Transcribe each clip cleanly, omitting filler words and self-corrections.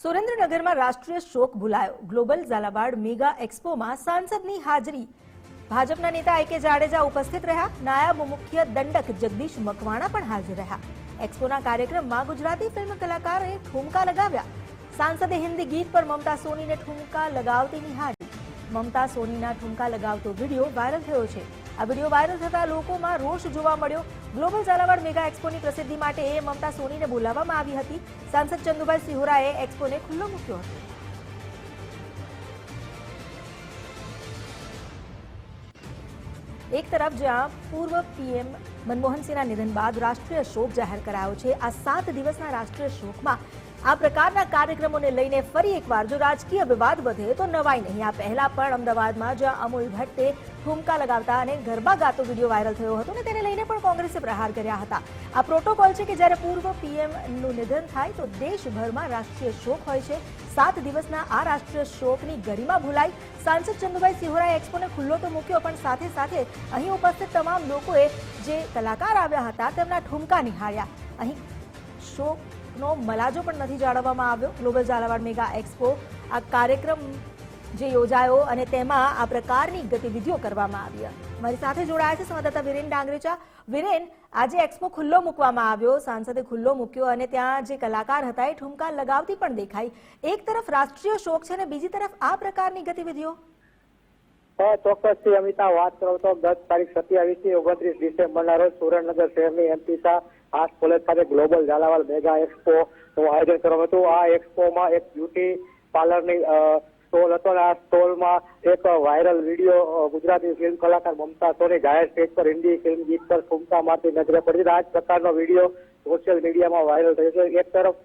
સુરેન્દ્રનગરમાં રાષ્ટ્રીય શોક ભૂલાયો। Global Jhalawad mega એક્સપોમાં સાંસદની હાજરી। ભાજપના નેતા આઈ.કે. જાડેજા ઉપસ્થિત રહ્યા। નાયબ મુખ્ય દંડક જગદીશ મકવાણા પણ હાજર રહ્યા। એક્સપોના કાર્યક્રમમાં ગુજરાતી ફિલ્મ કલાકારોએ ઠુમકા લગાવ્યા। સાંસદે હિન્દી ગીત પર મમતા સોનીને ઠુમકા લગાવતી નિહાળી। મમતા સોનીના ઠુમકા લગાવતો વિડીયો વાયરલ થયો છે। આ વિડીયો વાયરલ થતા લોકોમાં રોષ જોવા મળ્યો। ગ્લોબલ ઝાલાવાડ મેગા એક્સપોની પ્રસિદ્ધિ માટે મમતા સોનીને બોલાવવામાં આવી હતી। સાંસદ ચંદુભાઈ સિહોરાએ એક્સપોને ખુલ્લો મૂક્યો હતો। એક તરફ જ્યાં પૂર્વ પીએમ મનમોહન સિંહના નિધન બાદ રાષ્ટ્રીય શોક જાહેર કરાયો છે, આ 7 દિવસના રાષ્ટ્રીય શોકમાં આ પ્રકારના કાર્યક્રમોને લઈને ફરી એકવાર જો રાજકીય વિવાદ વધે તો નવાઈ નહીં। આ પહેલા પણ અમદાવાદમાં જ્યાં અમૂલ ભટ્ટે ઠુમકા લગાવતા અને ગરબા ગાતો વિડીયો વાયરલ થયો હતો ને તેને લઈને પણ કોંગ્રેસે પ્રહાર કર્યા હતા। આ પ્રોટોકોલ છે કે જ્યારે પૂર્વ પીએમનું નિધન થાય તો દેશભરમાં રાષ્ટ્રીય શોક હોય છે। 7 દિવસના આ રાષ્ટ્રીય શોકની ગરિમા ભૂલાઈ। સાંસદ ચંદુભાઈ સિહોરાએ એક્સપોને ખુલ્લો તો મૂક્યો, પણ સાથે સાથે અહીં ઉપસ્થિત તમામ લોકોએ જે કલાકાર આવ્યા હતા તેમના ઠુમકા નિહાળ્યા। અહીં શોકનો મલાજો પણ નથી જાળવવામાં આવ્યો। ગ્લોબલ ઝાલાવાડ મેગા એક્સપો આ કાર્યક્રમ જે યોજાયો અને તેમાં આ પ્રકારની ગતિવિધિઓ કરવામાં આવી। મારી સાથે જોડાયા છે સંવાદદાતા વિરેન ડાંગરેચા। વિરેન, આજે એક્સપો ખુલ્લો મૂકવામાં આવ્યો, સાંસદે ખુલ્લો મૂક્યો અને ત્યાં જે કલાકાર હતા એ ઠુમકા લગાવતી પણ દેખાઈ। એક તરફ રાષ્ટ્રીય શોક છે અને બીજી તરફ આ પ્રકારની ગતિવિધિઓ। ચોક્કસથી અમિતા વાત કરો તો ગત તારીખ 27 થી 29 ડિસેમ્બરના રોજ સુરેન્દ્રનગર શહેરની એમપી આર્ટ કોલેજ ખાતે ગ્લોબલ ઝાલાવાડ મેગા એક્સપો નું આયોજન કરવામાં હતું। આ એક્સપોમાં એક બ્યુટી પાર્લરની સ્ટોલ હતો અને આ સ્ટોલમાં એક વાયરલ વિડીયો ગુજરાતી ફિલ્મ કલાકાર મમતા સોની જાહેર સ્ટેજ પર હિન્દી ફિલ્મ ગીત પર ઠુમકા મારતી નજરે પડી છે। આ જ પ્રકારનો વિડીયો સોશિયલ મીડિયામાં વાયરલ થયો છે। એક તરફ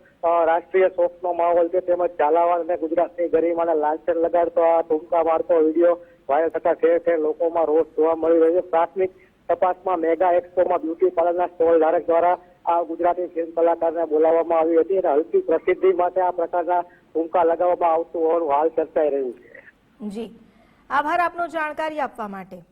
રાષ્ટ્રીય શોકનો માહોલ છે, તેમજ ઝાલાવાડ અને ગુજરાતની ગરિમાને લાંછન લગાડતો આ ઠુમકા મારતો વિડીયો વાયરલ થતા ઠેર ઠેર લોકોમાં રોષ જોવા મળી રહ્યો છે। પ્રાથમિક તપાસમાં મેગા એક્સપોમાં બ્યુટી પાર્લરના સ્ટોલ ધારક દ્વારા આ ગુજરાતી ફિલ્મ કલાકારને બોલાવવામાં આવી હતી અને હલકી પ્રસિદ્ધિ માટે આ પ્રકારના ઠુમકા લગાવવામાં આવતું હોવાનું હાલ ચર્ચાઈ રહ્યું છે। જી, આભાર આપનો જાણકારી આપવા માટે।